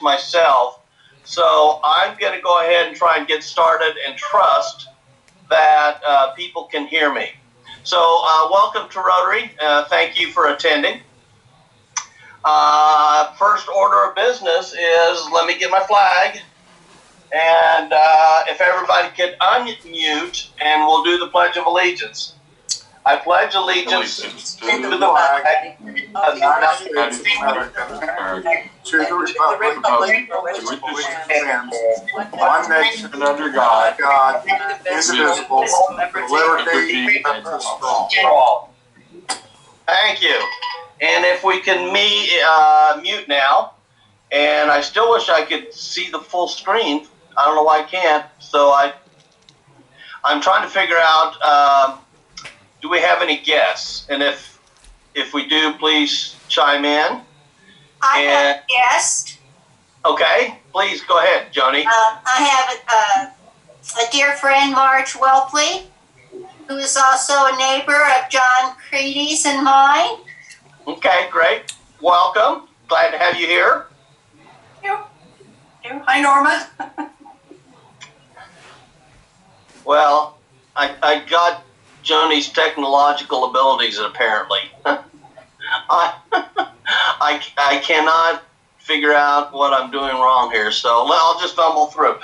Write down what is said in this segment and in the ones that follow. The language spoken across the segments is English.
myself. So I'm going to go ahead and try and get started and trust that people can hear me. So welcome to Rotary. Thank you for attending. First order of business is, let me get my flag. And if everybody could unmute, and we'll do the Pledge of Allegiance. I pledge allegiance to the flag of the United States of America, to the republic for which it stands, one nation under God, indivisible, with liberty and justice for all. Thank you. And if we can mute now, and I still wish I could see the full screen. I don't know why I can't. So I'm trying to figure out. Do we have any guests? And if we do, please chime in. I have a guest. Okay, please go ahead, Joni. I have a dear friend, Marge Welpley, who is also a neighbor of John Creedy's and mine. Okay, great. Welcome. Glad to have you here. Hi, Norma. Well, I got Joni's technological abilities, apparently. I cannot figure out what I'm doing wrong here, so I'll just stumble through.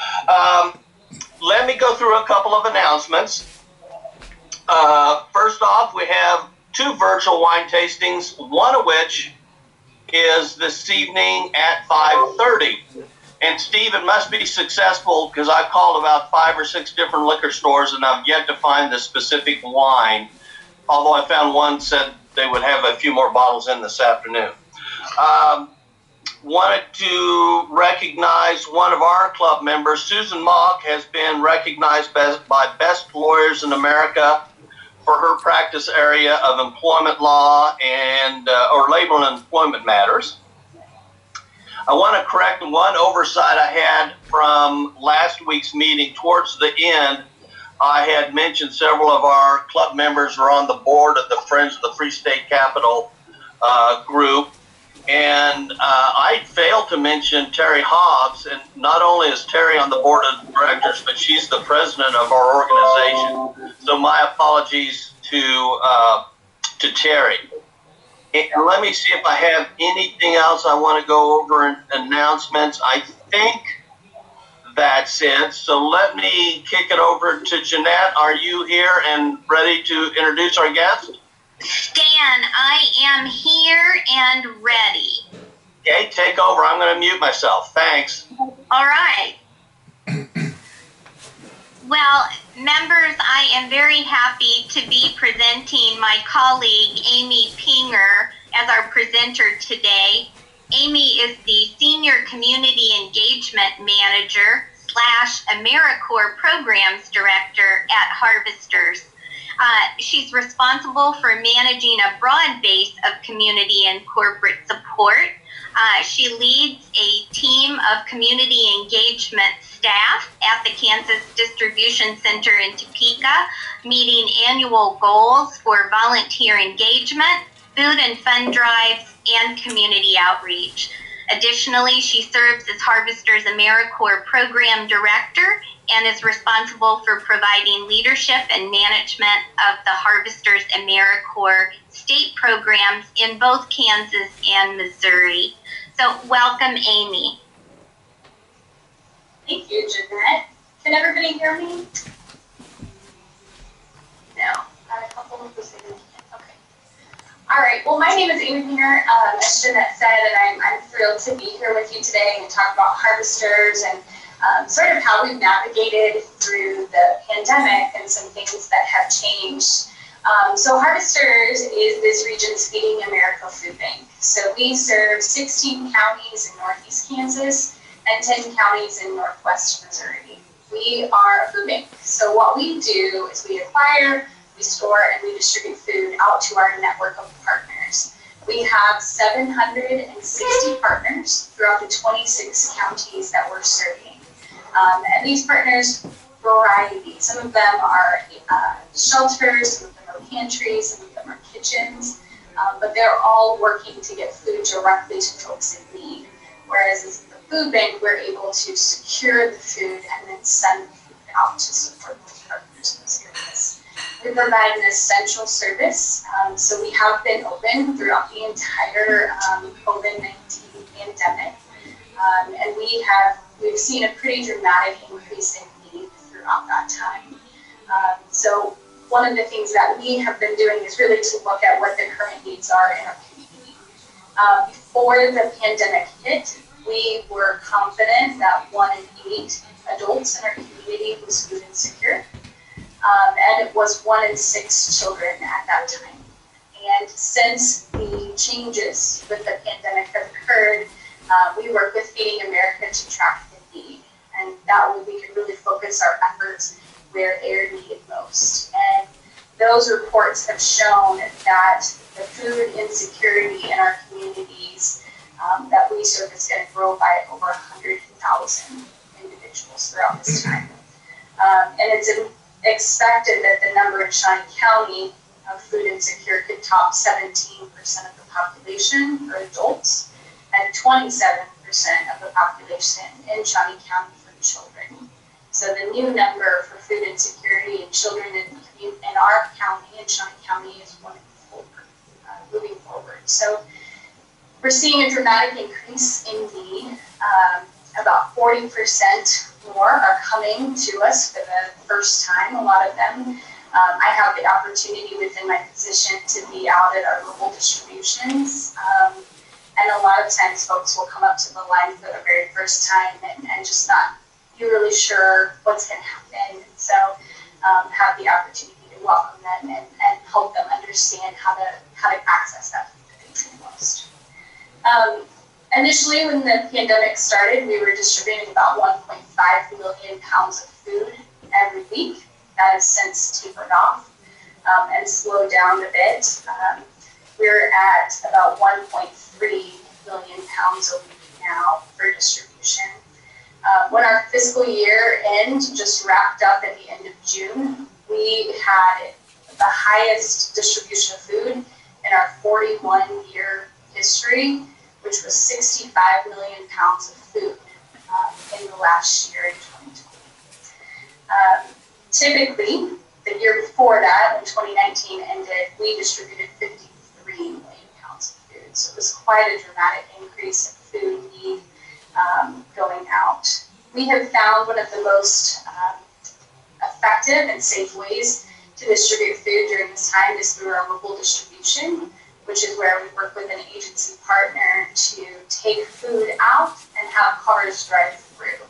Let me go through a couple of announcements. First off, we have 2 virtual wine tastings, one of which is this evening at 5:30. And Steve, it must be successful because I've called about 5 or 6 different liquor stores and I've yet to find the specific wine. Although I found one said they would have a few more bottles in this afternoon. Wanted to recognize one of our club members. Susan Mock has been recognized by Best Lawyers in America for her practice area of employment law and or labor and employment matters. I want to correct one oversight I had from last week's meeting. Towards the end, I had mentioned several of our club members are on the board of the Friends of the Free State Capitol group. And I failed to mention Terry Hobbs. And not only is Terry on the board of directors, but she's the president of our organization. So my apologies to Terry. And let me see if I have anything else I want to go over in announcements. I think that's it. So let me kick it over to Jeanette. Are you here and ready to introduce our guest? Dan, I am here and ready. Okay, take over. I'm going to mute myself. Thanks. All right. Well, members, I am very happy to be presenting my colleague, Amy Pinger, as our presenter today. Amy is the Senior Community Engagement Manager / AmeriCorps Programs Director at Harvesters. She's responsible for managing a broad base of community and corporate support. She leads a team of community engagement staff at the Kansas Distribution Center in Topeka, meeting annual goals for volunteer engagement, food and fun drives, and community outreach. Additionally, she serves as Harvesters AmeriCorps Program Director and is responsible for providing leadership and management of the Harvesters AmeriCorps state programs in both Kansas and Missouri. So welcome, Amy. Thank you, Jeanette. Can everybody hear me? No. Got a couple of those things. Okay. All right. Well, my name is Amy Pinger. As Jeanette said, and I'm thrilled to be here with you today and talk about Harvesters and sort of how we've navigated through the pandemic and some things that have changed. So Harvesters is this region's Feeding America food bank. So we serve 16 counties in Northeast Kansas and 10 counties in Northwest Missouri. We are a food bank. So what we do is we acquire, we store, and we distribute food out to our network of partners. We have 760 partners throughout the 26 counties that we're serving. And these partners, variety. Some of them are shelters, some of them are pantries, some of them are kitchens, but they're all working to get food directly to folks in need. Whereas the food bank, we're able to secure the food and then send the food out to support the partners in those areas. We provide an essential service, so we have been open throughout the entire COVID-19 pandemic, and we've seen a pretty dramatic increase in need throughout that time. So one of the things that we have been doing is really to look at what the current needs are in our community. Before the pandemic hit, we were confident that 1 in 8 adults in our community was food insecure, and it was 1 in 6 children at that time. And since the changes with the pandemic have occurred, we work with Feeding America to track the need, and that way we can really focus our efforts where they're needed most. And those reports have shown that the food insecurity in our communities that we serve is going to grow by over 100,000 individuals throughout this time. And it's expected that the number in Shawnee County of food insecure could top 17% of the population for adults and 27% of the population in Shawnee County for children. So the new number for food insecurity in children in our county, in Shawnee County, is moving forward. So we're seeing a dramatic increase in need. About 40% more are coming to us for the first time, a lot of them. I have the opportunity within my position to be out at our local distributions. And a lot of times folks will come up to the line for the very first time and just not be really sure what's going to happen. And so have the opportunity to welcome them and help them understand how to access that food that they need most. Initially, when the pandemic started, we were distributing about 1.5 million pounds of food every week. That has since tapered off and slowed down a bit. We're at about 1.3 million pounds a week now for distribution. When our fiscal year end just wrapped up at the end of June, we had the highest distribution of food in our 41-year history, which was 65 million pounds of food in the last year in 2020. Typically, the year before that, when 2019 ended, we distributed 53 million pounds of food. So it was quite a dramatic increase in food need going out. We have found one of the most effective and safe ways to distribute food during this time is through our mobile distribution, which is where we work with an agency partner to take food out and have cars drive through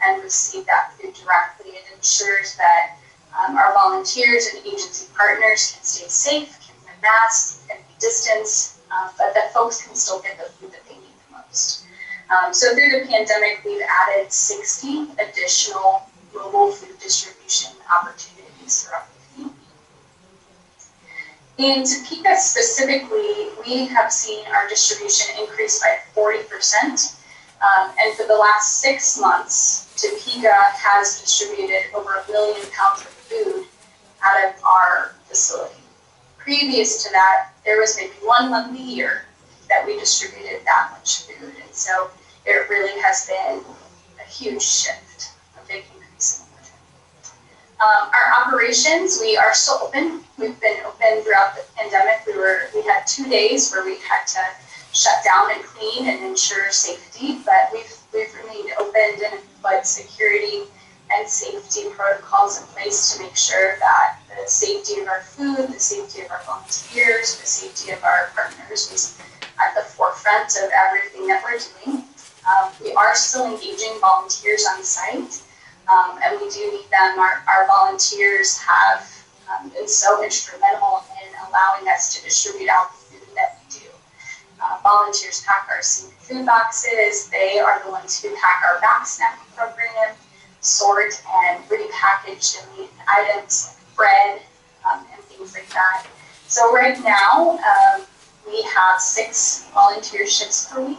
and receive that food directly. It ensures that our volunteers and agency partners can stay safe, can wear masks, can be distanced, but that folks can still get the food that they need the most. So through the pandemic, we've added 60 additional mobile food distribution opportunities throughout the community. In Topeka specifically, we have seen our distribution increase by 40%. And for the last 6 months, Topeka has distributed over 1 million pounds of food out of our facility. Previous to that, there was maybe 1 month a year that we distributed that much food. And so it really has been a huge shift, a big increase in it. Our operations, we are still open. We've been open throughout the pandemic. We had 2 days where we had to shut down and clean and ensure safety, but we've remained open and put security and safety protocols in place to make sure that the safety of our food, the safety of our volunteers, the safety of our partners was at the forefront of everything that we're doing. We are still engaging volunteers on site, and we do need them. Our volunteers have been so instrumental in allowing us to distribute out the food that we do. Volunteers pack our senior food boxes. They are the ones who pack our back snack program, sort and repackage deleted items like bread and things like that. So right now, we have 6 volunteer shifts per week.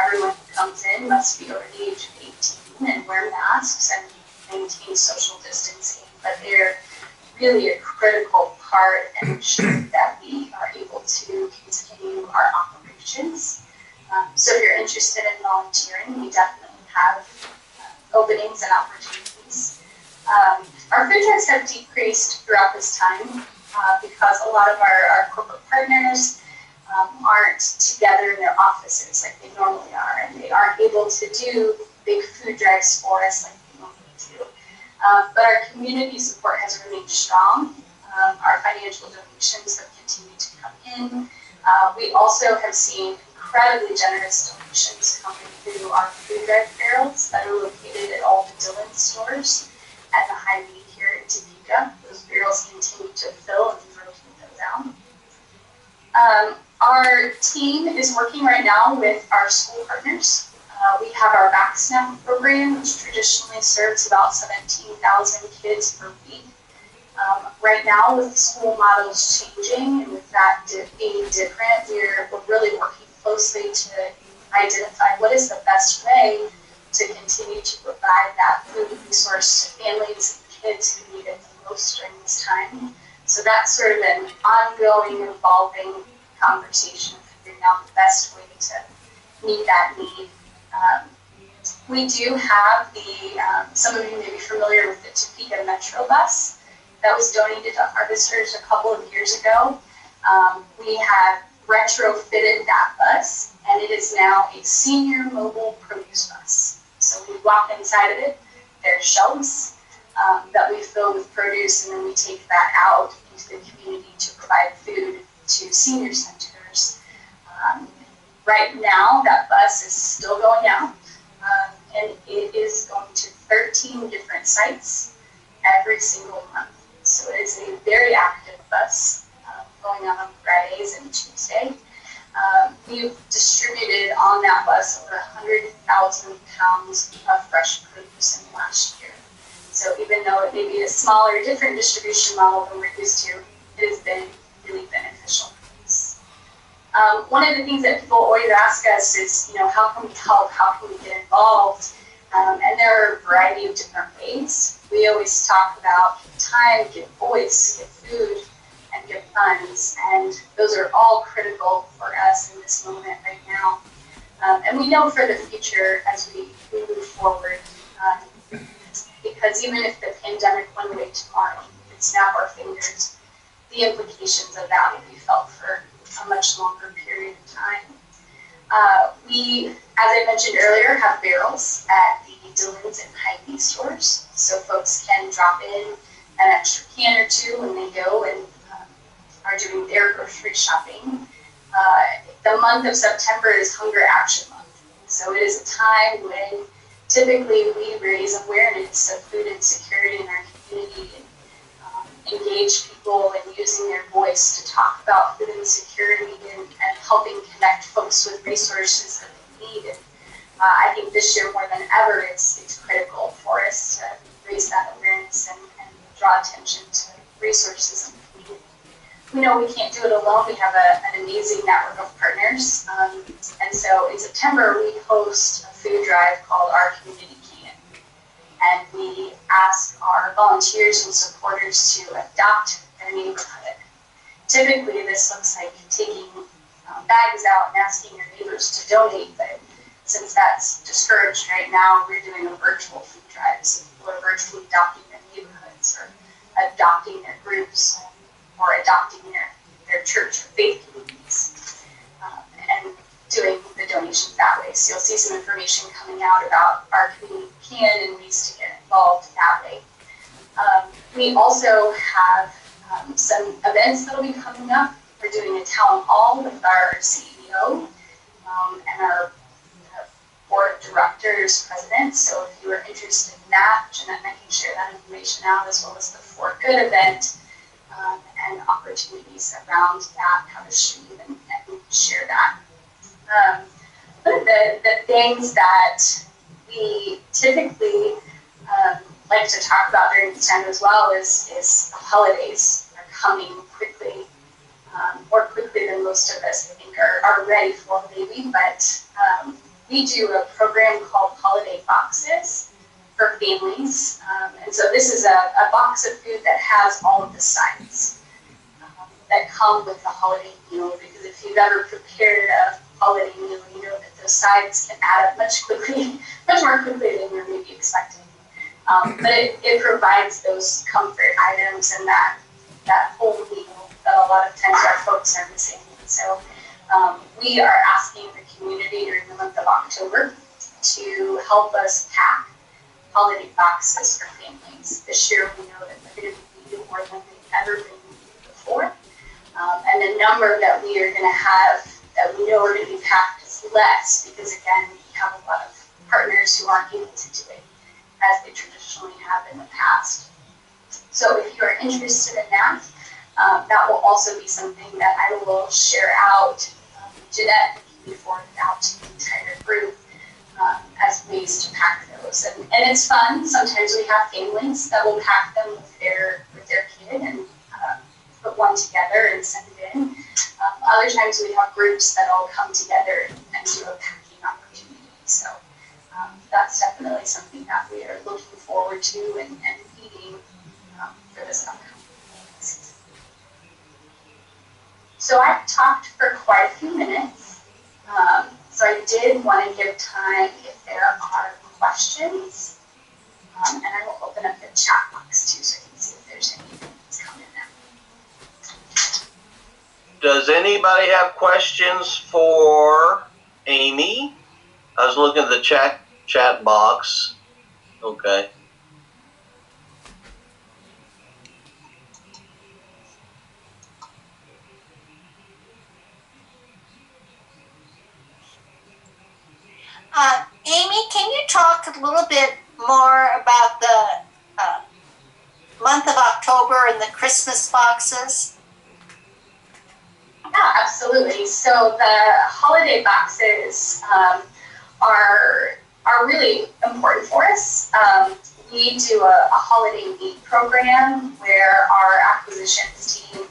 Everyone who comes in must be over the age of 18 and wear masks and maintain social distancing, but they're really a critical part and ensure that we are able to continue our operations. So if you're interested in volunteering, we definitely have openings and opportunities. Our food trucks have decreased throughout this time because a lot of our corporate partners aren't together in their offices like they normally are, and they aren't able to do big food drives for us like they normally do. But our community support has remained strong. Our financial donations have continued to come in. We also have seen incredibly generous donations coming through our food drive barrels that are located at all the Dillon stores at the Hy-Vee here in Topeka. Those barrels continue to fill and we're rotating those out. Our team is working right now with our school partners. We have our Back Snap program, which traditionally serves about 17,000 kids per week. Right now, with school models changing and with that being different, we're really working closely to identify what is the best way to continue to provide that food resource to families and kids who need it the most during this time. So that's sort of an ongoing, evolving conversation of figuring out the best way to meet that need. We do have some of you may be familiar with the Topeka Metro bus that was donated to Harvesters a couple of years ago. We have retrofitted that bus, and it is now a senior mobile produce bus. So we walk inside of it, there's shelves that we fill with produce, and then we take that out into the community to provide food to senior centers. Right now, that bus is still going out, and it is going to 13 different sites every single month. So it is a very active bus going out on Fridays and Tuesday. We've distributed on that bus over 100,000 pounds of fresh produce in the last year. So even though it may be a smaller, different distribution model than we're used to, it has been really beneficial for us. One of the things that people always ask us is, how can we help? How can we get involved? And there are a variety of different ways. We always talk about give time, give voice, give food, and give funds. And those are all critical for us in this moment right now. And we know for the future as we move forward, because even if the pandemic went away tomorrow, we could snap our fingers, the implications of that will be felt for a much longer period of time. We, as I mentioned earlier, have barrels at the Dillon's and Hy-Vee stores, so folks can drop in an extra can or two when they go and are doing their grocery shopping. The month of September is Hunger Action Month, so it is a time when typically we raise awareness of food insecurity in our community and engage people in using their voice to talk about food insecurity and helping connect folks with resources that they need. And, I think this year more than ever, it's critical for us to raise that awareness and draw attention to resources in the community. We know we can't do it alone. We have an amazing network of partners. And so in September, we host a food drive called Our Community Can. And we ask our volunteers and supporters to adopt their neighborhood. Typically, this looks like taking bags out and asking your neighbors to donate, but since that's discouraged right now, we're doing a virtual food drive. So people are virtually adopting their neighborhoods or adopting their groups or adopting their church or faith communities and doing the donations that way. So you'll see some information coming out about Our Community Can and ways to get involved that way. We also have some events that will be coming up. We're doing a town hall with our CEO and our board of directors president. So if you are interested in that, Jeanette and I can share that information out, as well as the For Good event and opportunities around that, how to stream and share that. One of the things that we typically like to talk about during this time as well is the holidays are coming quickly, more quickly than most of us, I think, are ready for maybe, but we do a program called Holiday Boxes for families. And so this is a box of food that has all of the sides that come with the holiday meal, because if you've ever prepared a holiday meal, you know that those sides can add up much more quickly than you're maybe expecting. But it provides those comfort items and that whole meal that a lot of times our folks are missing. So we are asking the community during the month of October to help us pack holiday boxes for families. This year we know that they're going to be more than they've ever been before. And the number that we are going to have that we know are going to be packed is less because, again, we have a lot of partners who aren't able to do it as they traditionally have in the past. So if you are interested in that, that will also be something that I will share out. Jeanette can be forwarded out to the entire group as ways to pack those. And it's fun. Sometimes we have families that will pack them with their kid and put one together and send it in. Other times we have groups that all come together and do a packing opportunity. So that's definitely something that we are looking forward to and eating for this upcoming season. So I've talked for quite a few minutes. So I did want to give time if there are questions. And I will open up the chat box too so I can see if there's anything that's coming in. Does anybody have questions for Amy? I was looking at the chat box. Okay. Amy, can you talk a little bit more about the month of October and the Christmas boxes? Yeah, absolutely. So the holiday boxes are really important for us. We do a holiday meat program where our acquisitions team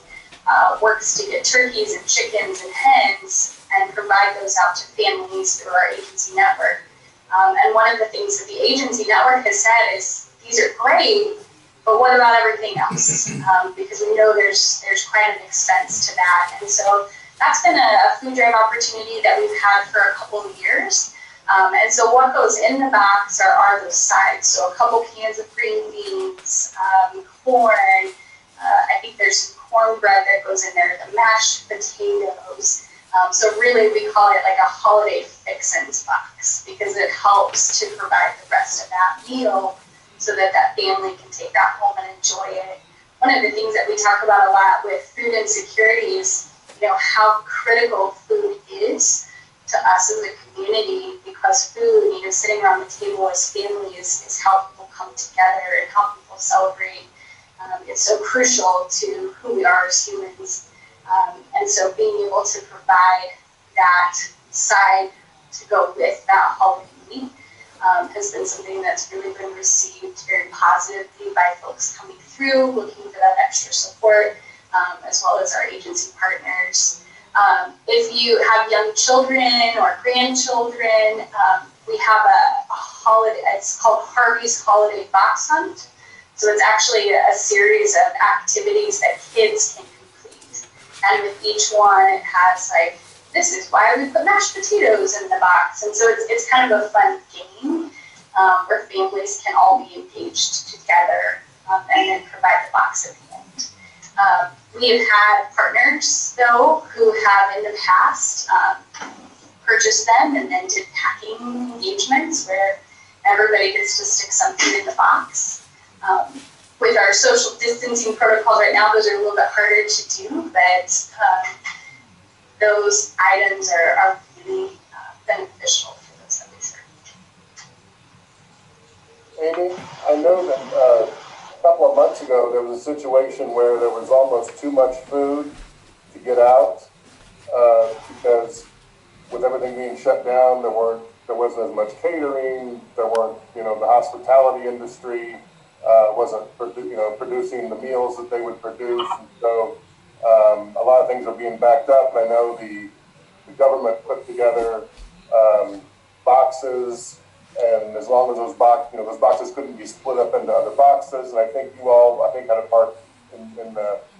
works to get turkeys and chickens and hens and provide those out to families through our agency network. And one of the things that the agency network has said is, these are great, but what about everything else? Because we know there's quite an expense to that. And so that's been a food drive opportunity that we've had for a couple of years. And so what goes in the box are those sides. So a couple cans of green beans, corn, I think there's some cornbread that goes in there, the mashed potatoes. So really we call it like a holiday fixins box because it helps to provide the rest of that meal so that that family can take that home and enjoy it. One of the things that we talk about a lot with food insecurity is, you know, how critical food is to us as a community, because food, you know, sitting around the table as family is how people come together and how people celebrate. It's so crucial to who we are as humans. And so being able to provide that side to go with that holiday meal has been something that's really been received very positively by folks coming through, looking for that extra support, as well as our agency partners. If you have young children or grandchildren, we have a holiday, it's called Harvey's Holiday Box Hunt. So it's actually a series of activities that kids can complete. And with each one, it has like, this is why we put mashed potatoes in the box. And so it's kind of a fun game where families can all be engaged together and then provide the box at the end. We have had partners, though, who have in the past purchased them and then did packing engagements where everybody gets to stick something in the box. With our social distancing protocols right now, those are a little bit harder to do, but those items are really beneficial for those that we serve. Amy, I know that a couple of months ago there was a situation where there was almost too much food to get out because with everything being shut down, there wasn't as much catering. There weren't, the hospitality industry wasn't, producing the meals that they would produce, and so a lot of things are being backed up. I know the government put together boxes, and as long as those boxes couldn't be split up into other boxes, and I think you all, had a part in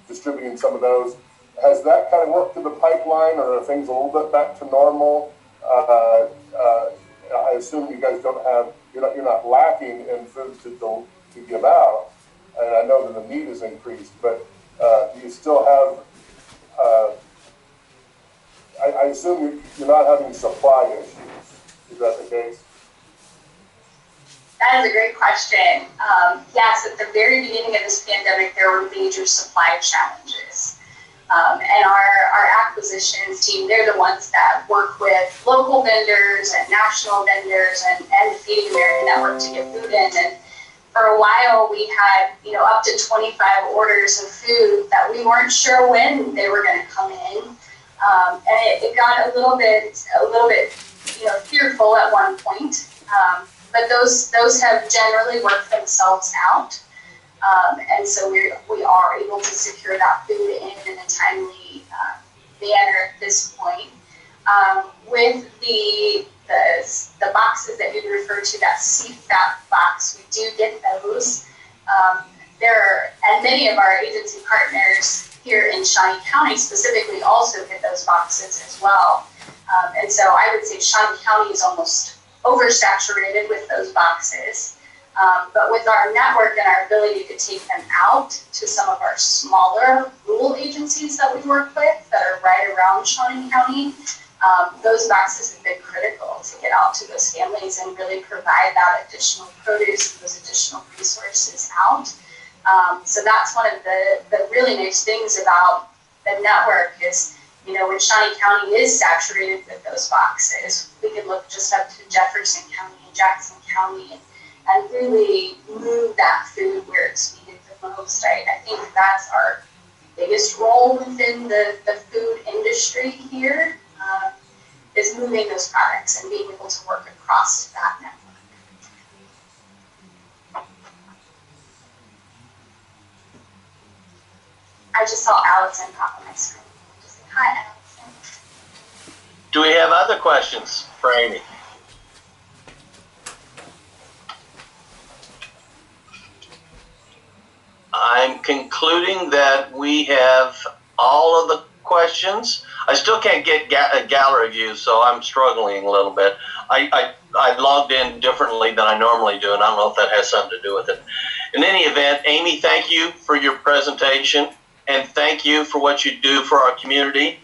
distributing some of those. has that kind of worked through the pipeline, or are things a little bit back to normal? I assume you guys don't have, you're not lacking in food to give out, and I know that the need is increased, but do you still have, I assume you're not having supply issues. Is that the case? That is a great question. Yes, at the very beginning of this pandemic, there were major supply challenges. And our acquisitions team, they're the ones that work with local vendors and national vendors and the Feeding America Network to get food in. And for a while, we had, up to 25 orders of food that we weren't sure when they were going to come in. And it got a little bit, fearful at one point. But those have generally worked themselves out. And so we are able to secure that food in a timely manner at this point. With the boxes that you referred to, that CFAP box, we do get those. And many of our agency partners here in Shawnee County specifically also get those boxes as well. And so I would say Shawnee County is almost oversaturated with those boxes. But with our network and our ability to take them out to some of our smaller rural agencies that we work with that are right around Shawnee County, those boxes have been critical to get out to those families and really provide that additional produce, those additional resources out. So that's one of the really nice things about the network is, when Shawnee County is saturated with those boxes, we can look just up to Jefferson County and Jackson County and really move that food where it's needed the most. I think that's our biggest role within the food industry here, is moving those products and being able to work across that network. I just saw Allison pop on my screen. Just say, hi, Allison. Do we have other questions for Amy? I'm concluding that we have all of the questions. I still can't get a gallery view, so I'm struggling a little bit. I logged in differently than I normally do, and I don't know if that has something to do with it. In any event, Amy, thank you for your presentation, and thank you for what you do for our community.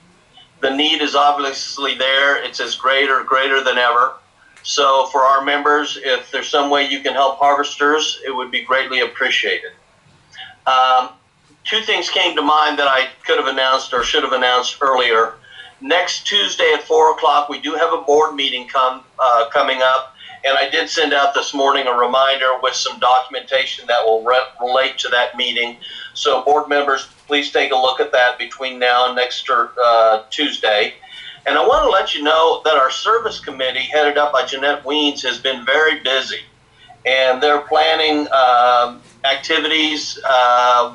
The need is obviously there. It's as greater than ever. So for our members, if there's some way you can help harvesters, it would be greatly appreciated. Two things came to mind that I could have announced or should have announced earlier. Next Tuesday at 4 o'clock, we do have a board meeting coming up, and I did send out this morning a reminder with some documentation that will relate to that meeting. So board members, please take a look at that between now and next Tuesday. And I want to let you know that our service committee, headed up by Jeanette Weens, has been very busy, and they're planning activities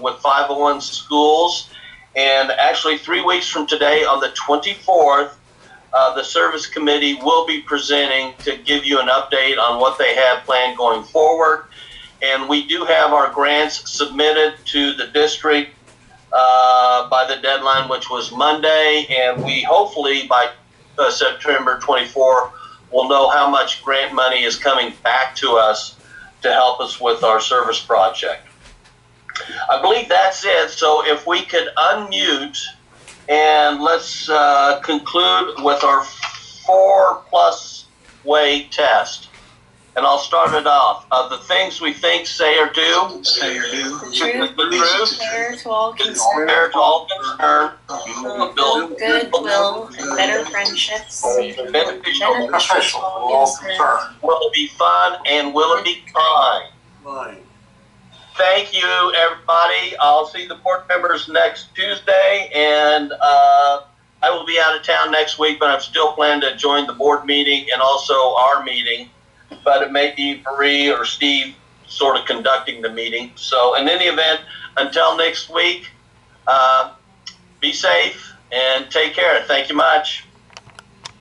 with 501 schools. And actually 3 weeks from today, on the 24th, the service committee will be presenting to give you an update on what they have planned going forward. And we do have our grants submitted to the district by the deadline, which was Monday. And we hopefully by September 24 will know how much grant money is coming back to us to help us with our service project. I believe that's it. So if we could unmute and let's conclude with our 4+ way test. And I'll start it off. The things we think, say, or do. Say or do. The truth. Fair to all concerned. Fair to all concerned. Build goodwill and better friendships. Beneficial. Beneficial to all concerned. Will it be fun and will it be kind? Fine. Thank you, everybody. I'll see the board members next Tuesday, and I will be out of town next week, but I'm still planning to join the board meeting and also our meeting. But it may be Marie or Steve sort of conducting the meeting. So in any event, until next week, be safe and take care. Thank you much.